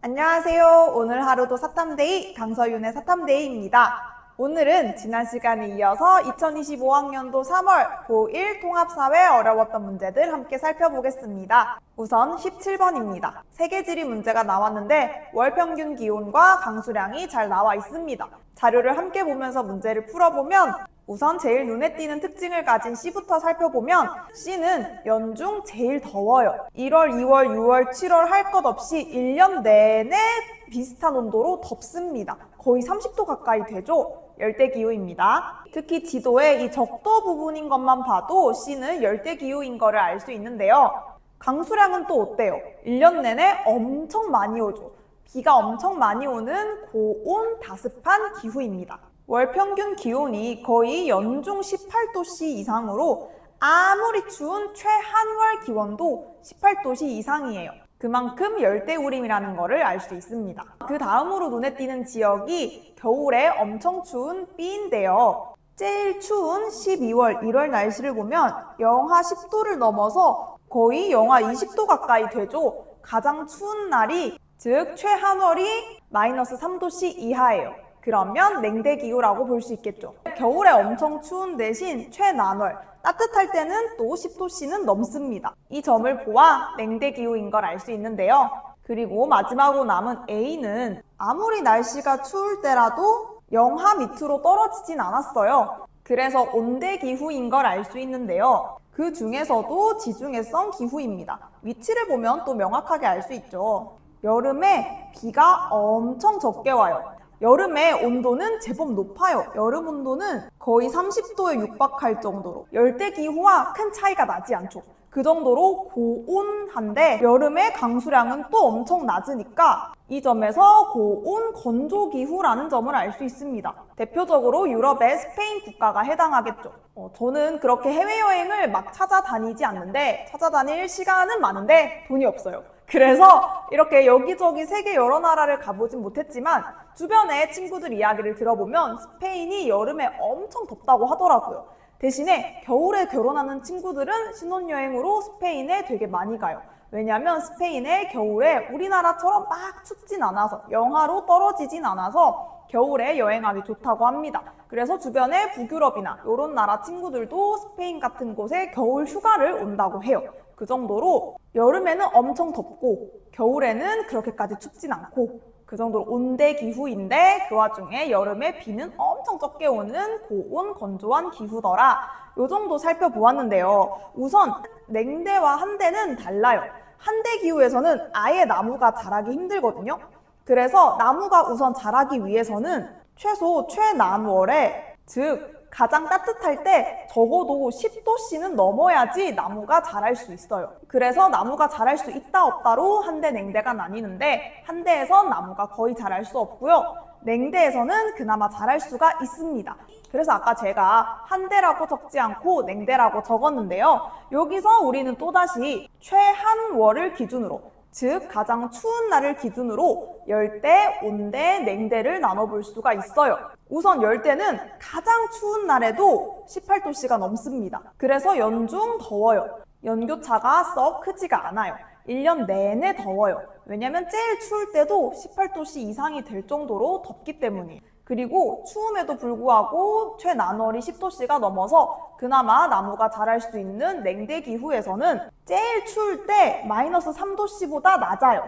안녕하세요. 오늘 하루도 사탐데이 강서윤의 사탐데이입니다. 오늘은 지난 시간에 이어서 2025학년도 3월 고1 통합사회 어려웠던 문제들 함께 살펴보겠습니다. 우선 17번입니다. 세계지리 문제가 나왔는데 월평균 기온과 강수량이 잘 나와 있습니다. 자료를 함께 보면서 문제를 풀어보면 우선 제일 눈에 띄는 특징을 가진 C부터 살펴보면 C는 연중 제일 더워요. 1월, 2월, 6월, 7월 할 것 없이 1년 내내 비슷한 온도로 덥습니다. 거의 30도 가까이 되죠? 열대기후입니다. 특히 지도의 이 적도 부분인 것만 봐도 C는 열대기후인 거를 알 수 있는데요. 강수량은 또 어때요? 1년 내내 엄청 많이 오죠. 비가 엄청 많이 오는 고온 다습한 기후입니다. 월 평균 기온이 거의 연중 18도씨 이상으로 아무리 추운 최한월 기온도 18도씨 이상이에요. 그만큼 열대우림이라는 것을 알 수 있습니다. 그 다음으로 눈에 띄는 지역이 겨울에 엄청 추운 B인데요. 제일 추운 12월, 1월 날씨를 보면 영하 10도를 넘어서 거의 영하 20도 가까이 되죠. 가장 추운 날이 즉 최한월이 마이너스 3도씨 이하예요. 그러면 냉대기후라고 볼 수 있겠죠. 겨울에 엄청 추운 대신 최난월, 따뜻할 때는 또 10도씨는 넘습니다. 이 점을 보아 냉대기후인 걸 알 수 있는데요. 그리고 마지막으로 남은 A는 아무리 날씨가 추울 때라도 영하 밑으로 떨어지진 않았어요. 그래서 온대기후인 걸 알 수 있는데요. 그 중에서도 지중해성 기후입니다. 위치를 보면 또 명확하게 알 수 있죠. 여름에 비가 엄청 적게 와요. 여름에 온도는 제법 높아요. 여름 온도는 거의 30도에 육박할 정도로 열대기후와 큰 차이가 나지 않죠. 그 정도로 고온한데 여름에 강수량은 또 엄청 낮으니까 이 점에서 고온 건조기후라는 점을 알 수 있습니다. 대표적으로 유럽의 스페인 국가가 해당하겠죠. 저는 그렇게 해외여행을 막 찾아다니지 않는데 찾아다닐 시간은 많은데 돈이 없어요. 그래서 이렇게 여기저기 세계 여러 나라를 가보진 못했지만 주변에 친구들 이야기를 들어보면 스페인이 여름에 엄청 덥다고 하더라고요. 대신에 겨울에 결혼하는 친구들은 신혼여행으로 스페인에 되게 많이 가요. 왜냐하면 스페인의 겨울에 우리나라처럼 막 춥진 않아서 영하로 떨어지진 않아서 겨울에 여행하기 좋다고 합니다. 그래서 주변에 북유럽이나 이런 나라 친구들도 스페인 같은 곳에 겨울 휴가를 온다고 해요. 그 정도로 여름에는 엄청 덥고 겨울에는 그렇게까지 춥진 않고 그 정도로 온대기후인데 그 와중에 여름에 비는 엄청 적게 오는 고온 건조한 기후더라. 요 정도 살펴보았는데요. 우선 냉대와 한대는 달라요. 한대기후에서는 아예 나무가 자라기 힘들거든요. 그래서 나무가 우선 자라기 위해서는 최소 최난월에 즉 가장 따뜻할 때 적어도 10도씨는 넘어야지 나무가 자랄 수 있어요. 그래서 나무가 자랄 수 있다 없다로 한대 냉대가 나뉘는데 한대에선 나무가 거의 자랄 수 없고요. 냉대에서는 그나마 자랄 수가 있습니다. 그래서 아까 제가 한대라고 적지 않고 냉대라고 적었는데요. 여기서 우리는 또다시 최한월을 기준으로 즉 가장 추운 날을 기준으로 열대, 온대, 냉대를 나눠볼 수가 있어요. 우선 열대는 가장 추운 날에도 18도씨가 넘습니다. 그래서 연중 더워요. 연교차가 썩 크지가 않아요. 1년 내내 더워요. 왜냐면 제일 추울 때도 18도씨 이상이 될 정도로 덥기 때문이에요. 그리고 추움에도 불구하고 최난월이 10도씨가 넘어서 그나마 나무가 자랄 수 있는 냉대기후에서는 제일 추울 때 마이너스 3도씨보다 낮아요.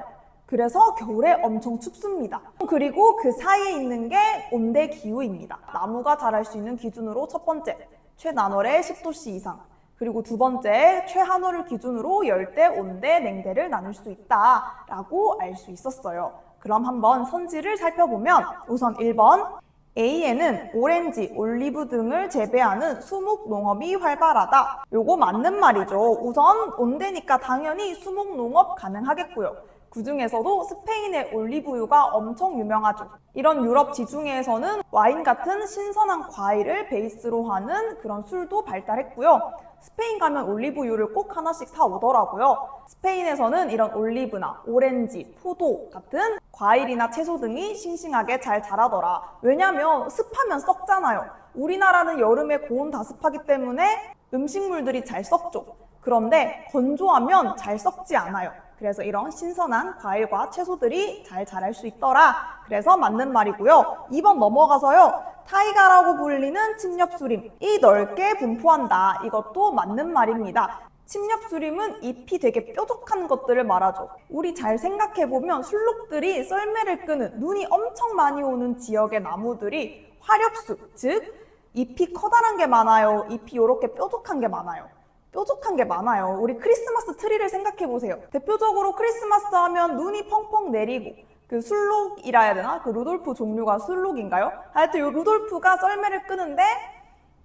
그래서 겨울에 엄청 춥습니다. 그리고 그 사이에 있는 게 온대기후입니다. 나무가 자랄 수 있는 기준으로 첫 번째, 최난월에 10도씨 이상. 그리고 두 번째, 최한월을 기준으로 열대, 온대, 냉대를 나눌 수 있다라고 알 수 있었어요. 그럼 한번 선지를 살펴보면 우선 1번 A에는 오렌지, 올리브 등을 재배하는 수목 농업이 활발하다. 요거 맞는 말이죠. 우선 온대니까 당연히 수목 농업 가능하겠고요. 그 중에서도 스페인의 올리브유가 엄청 유명하죠. 이런 유럽 지중해에서는 와인 같은 신선한 과일을 베이스로 하는 그런 술도 발달했고요. 스페인 가면 올리브유를 꼭 하나씩 사오더라고요. 스페인에서는 이런 올리브나 오렌지, 포도 같은 과일이나 채소 등이 싱싱하게 잘 자라더라. 왜냐면 습하면 썩잖아요. 우리나라는 여름에 고온 다습하기 때문에 음식물들이 잘 썩죠. 그런데 건조하면 잘 썩지 않아요. 그래서 이런 신선한 과일과 채소들이 잘 자랄 수 있더라. 그래서 맞는 말이고요. 2번 넘어가서요. 타이가라고 불리는 침엽수림이 넓게 분포한다. 이것도 맞는 말입니다. 침엽수림은 잎이 되게 뾰족한 것들을 말하죠. 우리 잘 생각해보면 술록들이 썰매를 끄는 눈이 엄청 많이 오는 지역의 나무들이 화렵수, 즉 잎이 커다란 게 많아요. 잎이 이렇게 뾰족한 게 많아요. 뾰족한 게 많아요. 우리 크리스마스 트리를 생각해보세요. 대표적으로 크리스마스 하면 눈이 펑펑 내리고 그 술록이라 해야 되나? 그 루돌프 종류가 술록인가요? 하여튼 이 루돌프가 썰매를 끄는데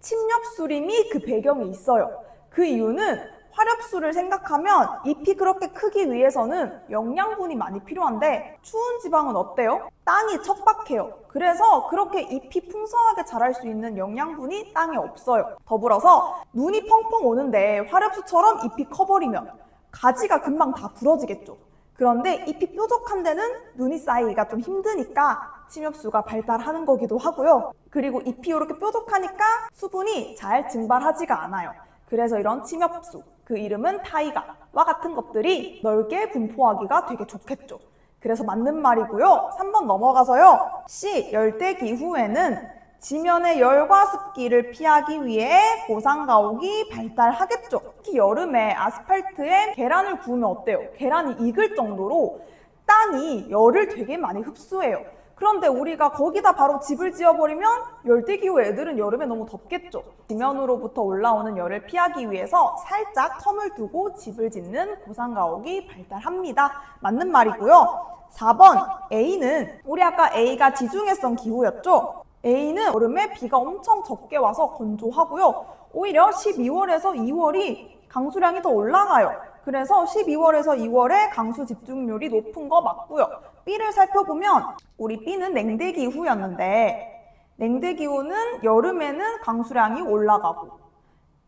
침엽수림이 그 배경에 있어요. 그 이유는 화렵수를 생각하면 잎이 그렇게 크기 위해서는 영양분이 많이 필요한데 추운 지방은 어때요? 땅이 척박해요. 그래서 그렇게 잎이 풍성하게 자랄 수 있는 영양분이 땅에 없어요. 더불어서 눈이 펑펑 오는데 화렵수처럼 잎이 커버리면 가지가 금방 다 부러지겠죠. 그런데 잎이 뾰족한 데는 눈이 쌓이기가 좀 힘드니까 침엽수가 발달하는 거기도 하고요. 그리고 잎이 이렇게 뾰족하니까 수분이 잘 증발하지가 않아요. 그래서 이런 침엽수, 그 이름은 타이가와 같은 것들이 넓게 분포하기가 되게 좋겠죠. 그래서 맞는 말이고요. 3번 넘어가서요. C. 열대기후에는 지면의 열과 습기를 피하기 위해 고산가옥이 발달하겠죠. 특히 여름에 아스팔트에 계란을 구우면 어때요? 계란이 익을 정도로 땅이 열을 되게 많이 흡수해요. 그런데 우리가 거기다 바로 집을 지어버리면 열대기후 애들은 여름에 너무 덥겠죠. 지면으로부터 올라오는 열을 피하기 위해서 살짝 텀을 두고 집을 짓는 고산가옥이 발달합니다. 맞는 말이고요. 4번 A는 우리 아까 A가 지중해성 기후였죠. A는 여름에 비가 엄청 적게 와서 건조하고요. 오히려 12월에서 2월이 강수량이 더 올라가요. 그래서 12월에서 2월에 강수 집중률이 높은 거 맞고요. B를 살펴보면 우리 B는 냉대기후였는데 냉대기후는 여름에는 강수량이 올라가고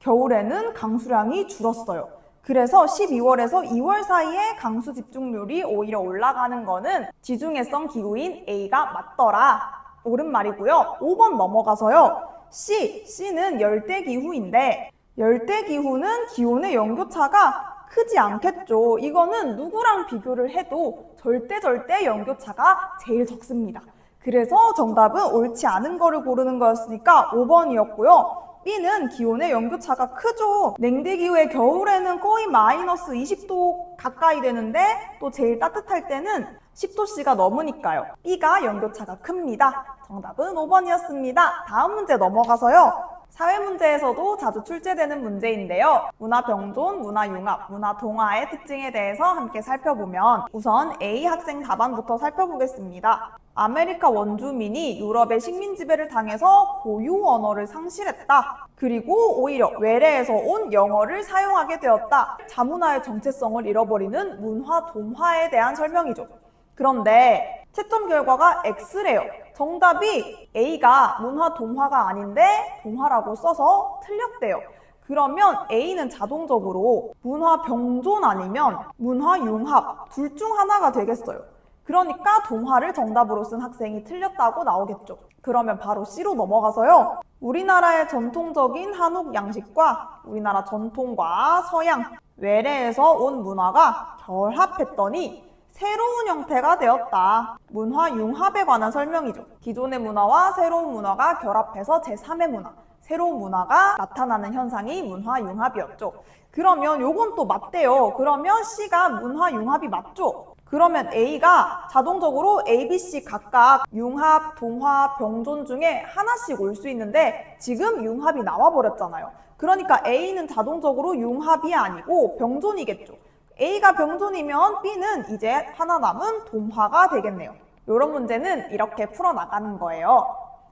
겨울에는 강수량이 줄었어요. 그래서 12월에서 2월 사이에 강수 집중률이 오히려 올라가는 거는 지중해성 기후인 A가 맞더라. 옳은 말이고요. 5번 넘어가서요. C는 열대기후인데 열대기후는 기온의 연교차가 크지 않겠죠. 이거는 누구랑 비교를 해도 절대 연교차가 제일 적습니다. 그래서 정답은 옳지 않은 거를 고르는 거였으니까 5번이었고요. B는 기온의 연교차가 크죠. 냉대기후의 겨울에는 거의 마이너스 20도 가까이 되는데 또 제일 따뜻할 때는 10도씨가 넘으니까요. B가 연교차가 큽니다. 정답은 5번이었습니다. 다음 문제 넘어가서요. 사회문제에서도 자주 출제되는 문제인데요. 문화병존, 문화융합, 문화동화의 특징에 대해서 함께 살펴보면 우선 A 학생 답안부터 살펴보겠습니다. 아메리카 원주민이 유럽의 식민 지배를 당해서 고유 언어를 상실했다. 그리고 오히려 외래에서 온 영어를 사용하게 되었다. 자문화의 정체성을 잃어버리는 문화동화에 대한 설명이죠. 그런데 채점 결과가 X래요. 정답이 A가 문화동화가 아닌데 동화라고 써서 틀렸대요. 그러면 A는 자동적으로 문화병존 아니면 문화융합 둘 중 하나가 되겠어요. 그러니까 동화를 정답으로 쓴 학생이 틀렸다고 나오겠죠. 그러면 바로 C로 넘어가서요. 우리나라의 전통적인 한옥 양식과 우리나라 전통과 서양, 외래에서 온 문화가 결합했더니 새로운 형태가 되었다. 문화융합에 관한 설명이죠. 기존의 문화와 새로운 문화가 결합해서 제3의 문화, 새로운 문화가 나타나는 현상이 문화융합이었죠. 그러면 요건 또 맞대요. 그러면 C가 문화융합이 맞죠? 그러면 A가 자동적으로 A, B, C 각각 융합, 동화, 병존 중에 하나씩 올 수 있는데 지금 융합이 나와버렸잖아요. 그러니까 A는 자동적으로 융합이 아니고 병존이겠죠. A가 병존이면 B는 이제 하나 남은 동화가 되겠네요. 이런 문제는 이렇게 풀어나가는 거예요.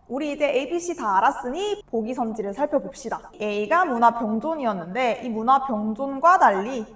우리 이제 A, B, C 다 알았으니 보기 선지를 살펴봅시다. A가 문화병존이었는데 이 문화병존과 달리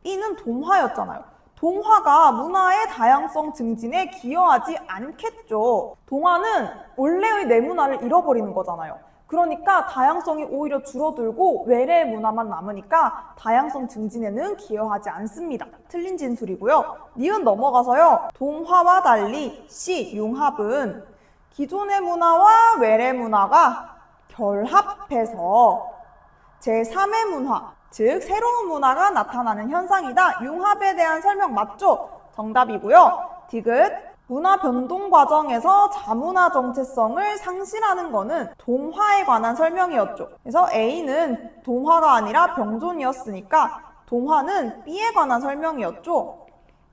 B는 동화였잖아요. 동화가 문화의 다양성 증진에 기여하지 않겠죠. 동화는 원래의 내 문화를 잃어버리는 거잖아요. 그러니까 다양성이 오히려 줄어들고 외래 문화만 남으니까 다양성 증진에는 기여하지 않습니다. 틀린 진술이고요. 니은 넘어가서요. 동화와 달리 C, 융합은 기존의 문화와 외래 문화가 결합해서 제3의 문화, 즉 새로운 문화가 나타나는 현상이다. 융합에 대한 설명 맞죠? 정답이고요. 디귿, 문화 변동 과정에서 자문화 정체성을 상실하는 거는 동화에 관한 설명이었죠. 그래서 A는 동화가 아니라 병존이었으니까 동화는 B에 관한 설명이었죠.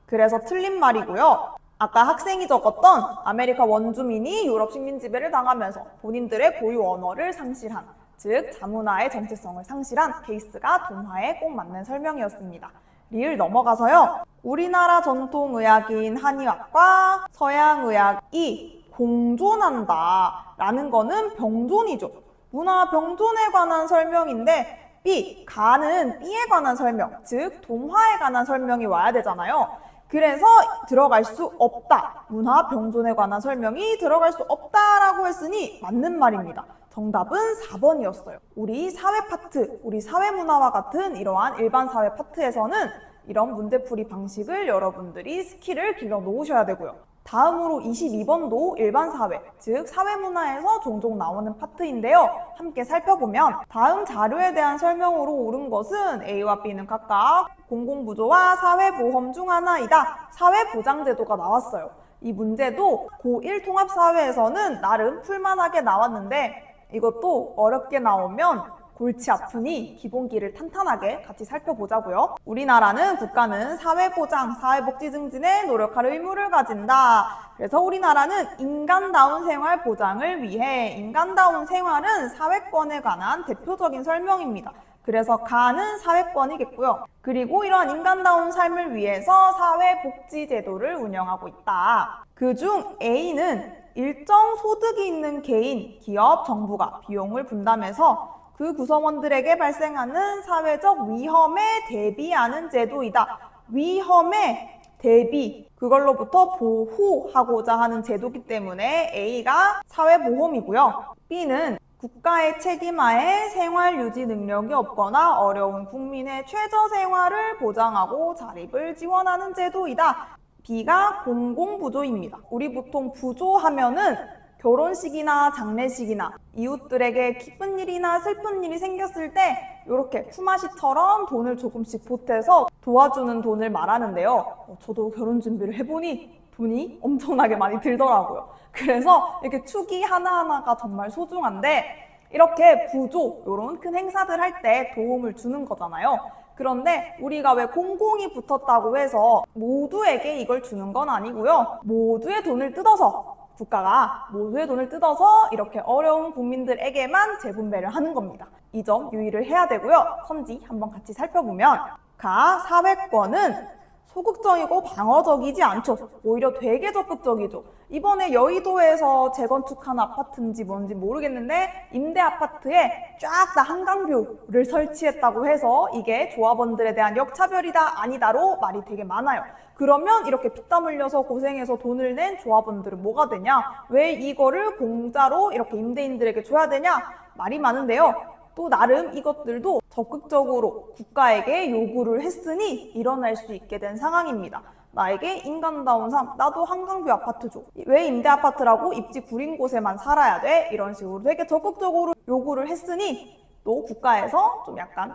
그래서 틀린 말이고요. 아까 학생이 적었던 아메리카 원주민이 유럽 식민 지배를 당하면서 본인들의 고유 언어를 상실한, 즉 자문화의 정체성을 상실한 케이스가 동화에 꼭 맞는 설명이었습니다. 리을 넘어가서요. 우리나라 전통의학인 한의학과 서양의학이 공존한다 라는 거는 병존이죠. 문화 병존에 관한 설명인데 B, 가는 B에 관한 설명, 즉 동화에 관한 설명이 와야 되잖아요. 그래서 들어갈 수 없다. 문화 병존에 관한 설명이 들어갈 수 없다라고 했으니 맞는 말입니다. 정답은 4번이었어요. 우리 사회 파트, 우리 사회문화와 같은 이러한 일반 사회 파트에서는 이런 문제풀이 방식을 여러분들이 스킬을 길러 놓으셔야 되고요. 다음으로 22번도 일반 사회, 즉 사회문화에서 종종 나오는 파트인데요. 함께 살펴보면 다음 자료에 대한 설명으로 옳은 것은 A와 B는 각각 공공부조와 사회보험 중 하나이다. 사회보장제도가 나왔어요. 이 문제도 고1 통합사회에서는 나름 풀만하게 나왔는데 이것도 어렵게 나오면 골치 아프니 기본기를 탄탄하게 같이 살펴보자고요. 우리나라는 국가는 사회보장, 사회복지 증진에 노력할 의무를 가진다. 그래서 우리나라는 인간다운 생활 보장을 위해, 인간다운 생활은 사회권에 관한 대표적인 설명입니다. 그래서 가는 사회권이겠고요. 그리고 이러한 인간다운 삶을 위해서 사회복지제도를 운영하고 있다. 그중 A는 일정 소득이 있는 개인, 기업, 정부가 비용을 분담해서 그 구성원들에게 발생하는 사회적 위험에 대비하는 제도이다. 위험에 대비, 그걸로부터 보호하고자 하는 제도이기 때문에 A가 사회보험이고요. B는 국가의 책임하에 생활 유지 능력이 없거나 어려운 국민의 최저 생활을 보장하고 자립을 지원하는 제도이다. B가 공공부조입니다. 우리 보통 부조하면은 결혼식이나 장례식이나 이웃들에게 기쁜 일이나 슬픈 일이 생겼을 때 이렇게 품앗이처럼 돈을 조금씩 보태서 도와주는 돈을 말하는데요. 저도 결혼 준비를 해보니 돈이 엄청나게 많이 들더라고요. 그래서 이렇게 축이 하나하나가 정말 소중한데 이렇게 부조, 이런 큰 행사들 할 때 도움을 주는 거잖아요. 그런데 우리가 왜 공공이 붙었다고 해서 모두에게 이걸 주는 건 아니고요. 모두의 돈을 뜯어서, 국가가 모두의 돈을 뜯어서 이렇게 어려운 국민들에게만 재분배를 하는 겁니다. 이 점 유의를 해야 되고요. 선지 한번 같이 살펴보면 가, 사회권은 소극적이고 방어적이지 않죠. 오히려 되게 적극적이죠. 이번에 여의도에서 재건축한 아파트인지 뭔지 모르겠는데 임대 아파트에 쫙 다 한강뷰를 설치했다고 해서 이게 조합원들에 대한 역차별이다 아니다로 말이 되게 많아요. 그러면 이렇게 피땀 흘려서 고생해서 돈을 낸 조합원들은 뭐가 되냐? 왜 이거를 공짜로 이렇게 임대인들에게 줘야 되냐? 말이 많은데요. 또 나름 이것들도 적극적으로 국가에게 요구를 했으니 일어날 수 있게 된 상황입니다. 나에게 인간다운 삶, 나도 한강뷰 아파트 줘. 왜 임대 아파트라고 입지 구린 곳에만 살아야 돼? 이런 식으로 되게 적극적으로 요구를 했으니 또 국가에서 좀 약간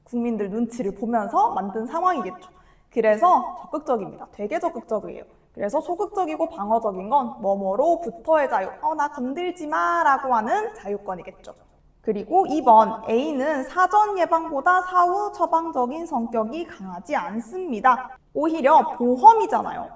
국민들 눈치를 보면서 만든 상황이겠죠. 그래서 적극적입니다. 되게 적극적이에요. 그래서 소극적이고 방어적인 건 뭐뭐로부터의 자유, 나 건들지 마 라고 하는 자유권이겠죠. 그리고 2번, A는 사전 예방보다 사후 처방적인 성격이 강하지 않습니다. 오히려 보험이잖아요.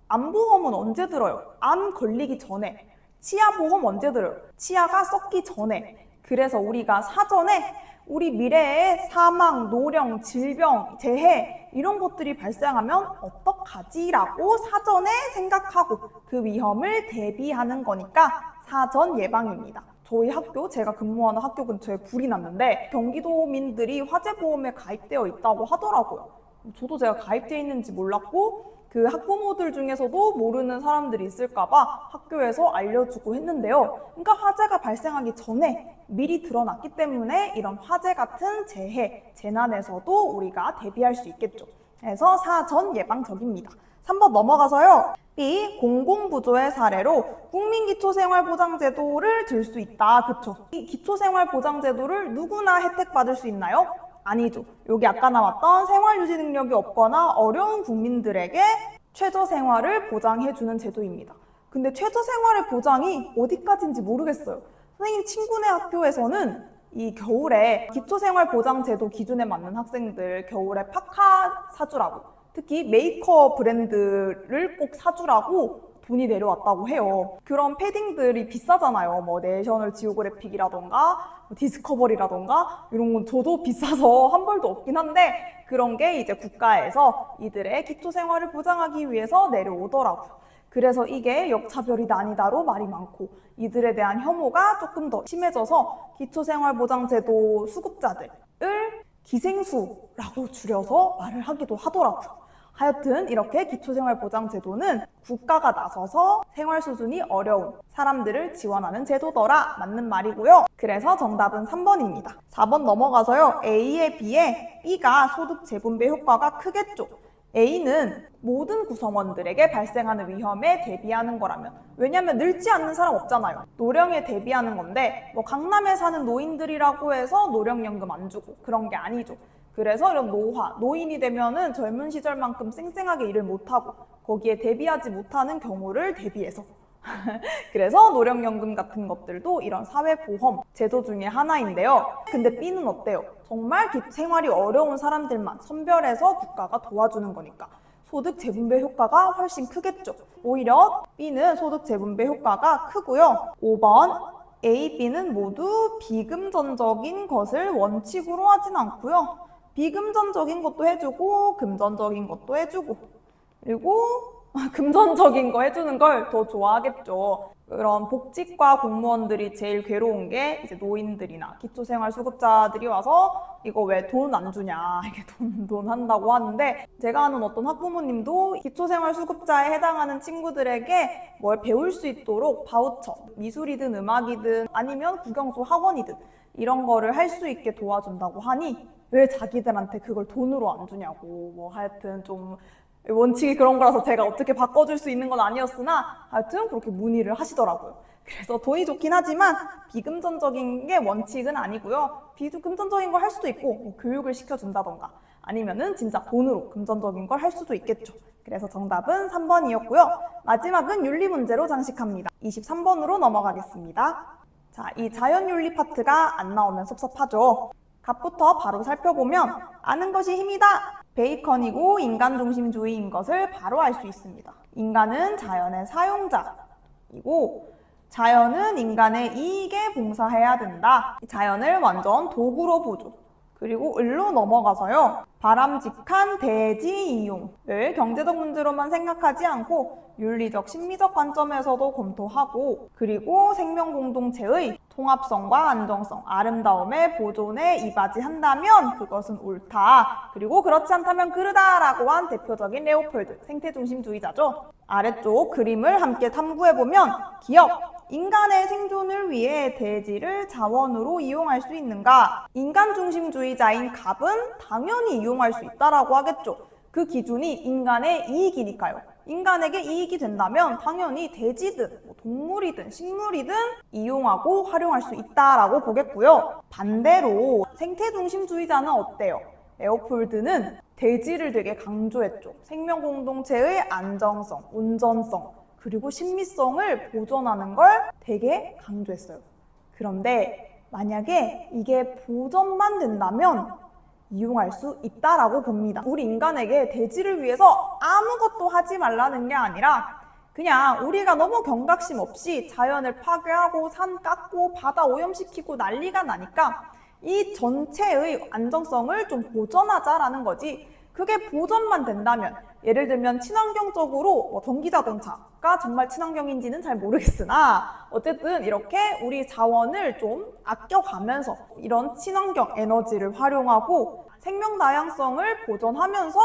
암보험은 언제 들어요? 암 걸리기 전에. 치아보험 언제 들어요? 치아가 썩기 전에. 그래서 우리가 사전에 우리 미래에 사망, 노령, 질병, 재해 이런 것들이 발생하면 어떡하지라고 사전에 생각하고 그 위험을 대비하는 거니까 사전 예방입니다. 저희 학교, 제가 근무하는 학교 근처에 불이 났는데 경기도민들이 화재보험에 가입되어 있다고 하더라고요. 저도 제가 가입되어 있는지 몰랐고 그 학부모들 중에서도 모르는 사람들이 있을까봐 학교에서 알려주고 했는데요. 그러니까 화재가 발생하기 전에 미리 드러났기 때문에 이런 화재 같은 재해, 재난에서도 우리가 대비할 수 있겠죠. 그래서 사전 예방적입니다. 3번 넘어가서요. B. 공공부조의 사례로 국민기초생활보장제도를 들 수 있다. 그쵸? 이 기초생활보장제도를 누구나 혜택받을 수 있나요? 아니죠. 여기 아까 나왔던 생활유지 능력이 없거나 어려운 국민들에게 최저생활을 보장해주는 제도입니다. 근데 최저생활의 보장이 어디까지인지 모르겠어요. 선생님 친구네 학교에서는 이 겨울에 기초생활보장제도 기준에 맞는 학생들 겨울에 파카 사주라고, 특히 메이커 브랜드를 꼭 사주라고 돈이 내려왔다고 해요. 그런 패딩들이 비싸잖아요. 뭐 내셔널 지오그래픽이라던가 디스커버리라던가 이런 건 저도 비싸서 한 벌도 없긴 한데, 그런 게 이제 국가에서 이들의 기초생활을 보장하기 위해서 내려오더라고요. 그래서 이게 역차별이다 아니다로 말이 많고, 이들에 대한 혐오가 조금 더 심해져서 기초생활보장제도 수급자들을 기생수라고 줄여서 말을 하기도 하더라고요. 하여튼 이렇게 기초생활보장제도는 국가가 나서서 생활 수준이 어려운 사람들을 지원하는 제도더라, 맞는 말이고요. 그래서 정답은 3번입니다. 4번 넘어가서요. A에 비해 B가 소득 재분배 효과가 크겠죠. A는 모든 구성원들에게 발생하는 위험에 대비하는 거라면, 왜냐면 늙지 않는 사람 없잖아요. 노령에 대비하는 건데 뭐 강남에 사는 노인들이라고 해서 노령연금 안 주고 그런 게 아니죠. 그래서 이런 노인이 되면은 젊은 시절만큼 쌩쌩하게 일을 못하고 거기에 대비하지 못하는 경우를 대비해서 그래서 노령연금 같은 것들도 이런 사회보험 제도 중에 하나인데요. 근데 B는 어때요? 정말 생활이 어려운 사람들만 선별해서 국가가 도와주는 거니까 소득 재분배 효과가 훨씬 크겠죠. 오히려 B는 소득 재분배 효과가 크고요. 5번 A, B는 모두 비금전적인 것을 원칙으로 하진 않고요. 비금전적인 것도 해주고 금전적인 것도 해주고, 그리고 금전적인 거 해주는 걸 더 좋아하겠죠. 그런 복지과 공무원들이 제일 괴로운 게 이제 노인들이나 기초생활수급자들이 와서 이거 왜 돈 안 주냐, 이게 돈 한다고 하는데, 제가 아는 어떤 학부모님도 기초생활수급자에 해당하는 친구들에게 뭘 배울 수 있도록 바우처, 미술이든 음악이든 아니면 국영수 학원이든 이런 거를 할 수 있게 도와준다고 하니 왜 자기들한테 그걸 돈으로 안 주냐고. 뭐 하여튼 좀 원칙이 그런 거라서 제가 어떻게 바꿔줄 수 있는 건 아니었으나 하여튼 그렇게 문의를 하시더라고요. 그래서 돈이 좋긴 하지만 비금전적인 게 원칙은 아니고요. 비금전적인 걸 할 수도 있고 뭐 교육을 시켜준다던가 아니면은 진짜 돈으로 금전적인 걸 할 수도 있겠죠. 그래서 정답은 3번이었고요. 마지막은 윤리 문제로 장식합니다. 23번으로 넘어가겠습니다. 자, 이 자연윤리 파트가 안 나오면 섭섭하죠. 답부터 바로 살펴보면 아는 것이 힘이다! 베이컨이고 인간중심주의인 것을 바로 알 수 있습니다. 인간은 자연의 사용자이고 자연은 인간의 이익에 봉사해야 된다. 자연을 완전 도구로 보죠. 그리고 을로 넘어가서요. 바람직한 대지 이용을 경제적 문제로만 생각하지 않고 윤리적, 심리적 관점에서도 검토하고, 그리고 생명공동체의 통합성과 안정성, 아름다움의 보존에 이바지한다면 그것은 옳다. 그리고 그렇지 않다면 그르다라고 한 대표적인 레오폴드, 생태중심주의자죠. 아래쪽 그림을 함께 탐구해보면 기억, 인간의 생존을 위해 대지를 자원으로 이용할 수 있는가? 인간중심주의자인 갑은 당연히 이용할 수 있다라고 하겠죠. 그 기준이 인간의 이익이니까요. 인간에게 이익이 된다면 당연히 대지든 동물이든 식물이든 이용하고 활용할 수 있다라고 보겠고요. 반대로 생태중심주의자는 어때요? 레오폴드는 대지를 되게 강조했죠. 생명공동체의 안정성, 온전성, 그리고 신미성을 보존하는 걸 되게 강조했어요. 그런데 만약에 이게 보존만 된다면 이용할 수 있다라고 봅니다. 우리 인간에게 대지를 위해서 아무것도 하지 말라는 게 아니라 그냥 우리가 너무 경각심 없이 자연을 파괴하고 산 깎고 바다 오염시키고 난리가 나니까 이 전체의 안정성을 좀 보존하자라는 거지. 그게 보존만 된다면, 예를 들면 친환경적으로 전기자동차가 정말 친환경인지는 잘 모르겠으나 어쨌든 이렇게 우리 자원을 좀 아껴가면서 이런 친환경 에너지를 활용하고 생명 다양성을 보존하면서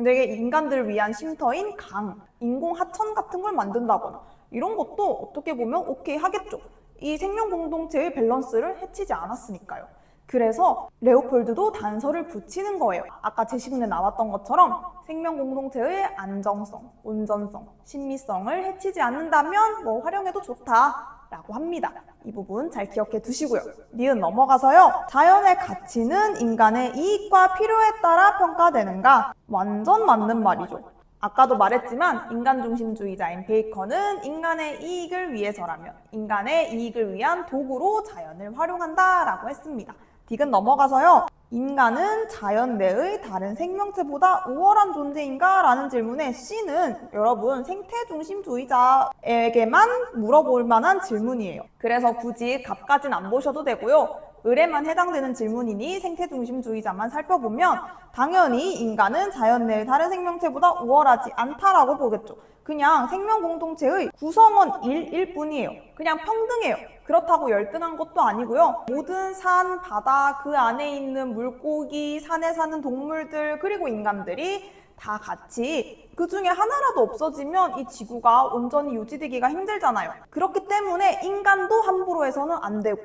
되게 인간들을 위한 쉼터인 강, 인공 하천 같은 걸 만든다거나 이런 것도 어떻게 보면 오케이 하겠죠. 이 생명 공동체의 밸런스를 해치지 않았으니까요. 그래서 레오폴드도 단서를 붙이는 거예요. 아까 제시문에 나왔던 것처럼 생명 공동체의 안정성, 온전성, 신미성을 해치지 않는다면 뭐 활용해도 좋다라고 합니다. 이 부분 잘 기억해 두시고요. 니은 넘어가서요. 자연의 가치는 인간의 이익과 필요에 따라 평가되는가? 완전 맞는 말이죠. 아까도 말했지만 인간 중심주의자인 베이컨은 인간의 이익을 위해서라면 인간의 이익을 위한 도구로 자연을 활용한다라고 했습니다. 디귿 넘어가서요. 인간은 자연 내의 다른 생명체보다 우월한 존재인가? 라는 질문에 C는 여러분 생태중심주의자에게만 물어볼 만한 질문이에요. 그래서 굳이 값까진 안 보셔도 되고요. 을에만 해당되는 질문이니 생태중심주의자만 살펴보면 당연히 인간은 자연 내의 다른 생명체보다 우월하지 않다라고 보겠죠. 그냥 생명 공동체의 구성원 일일 뿐이에요. 그냥 평등해요. 그렇다고 열등한 것도 아니고요. 모든 산, 바다, 그 안에 있는 물고기, 산에 사는 동물들, 그리고 인간들이 다 같이 그 중에 하나라도 없어지면 이 지구가 온전히 유지되기가 힘들잖아요. 그렇기 때문에 인간도 함부로 해서는 안 되고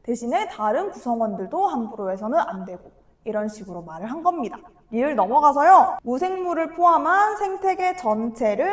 대신에 다른 구성원들도 함부로 해서는 안 되고 이런 식으로 말을 한 겁니다. 리을 넘어가서요. 무생물을 포함한 생태계 전체를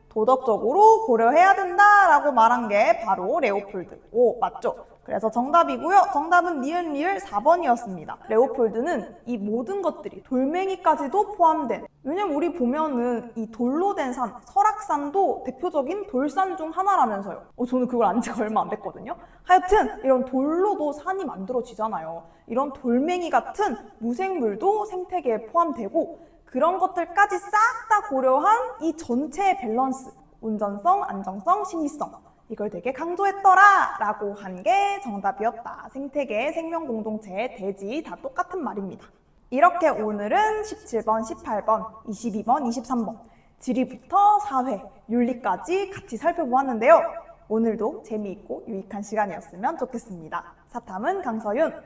도덕적으로 고려해야 된다라고 말한 게 바로 레오폴드. 오, 맞죠? 그래서 정답이고요. 정답은 니은 리을 4번이었습니다. 레오폴드는 이 모든 것들이 돌멩이까지도 포함된, 왜냐면 우리 보면은 이 돌로 된 산, 설악산도 대표적인 돌산 중 하나라면서요. 저는 그걸 안 지가 얼마 안 됐거든요. 하여튼 이런 돌로도 산이 만들어지잖아요. 이런 돌멩이 같은 무생물도 생태계에 포함되고 그런 것들까지 싹 다 고려한 이 전체의 밸런스, 온전성, 안정성, 신의성, 이걸 되게 강조했더라 라고 한 게 정답이었다. 생태계, 생명 공동체, 대지 다 똑같은 말입니다. 이렇게 오늘은 17번, 18번, 22번, 23번 지리부터 사회, 윤리까지 같이 살펴보았는데요. 오늘도 재미있고 유익한 시간이었으면 좋겠습니다. 사탐은 강서윤,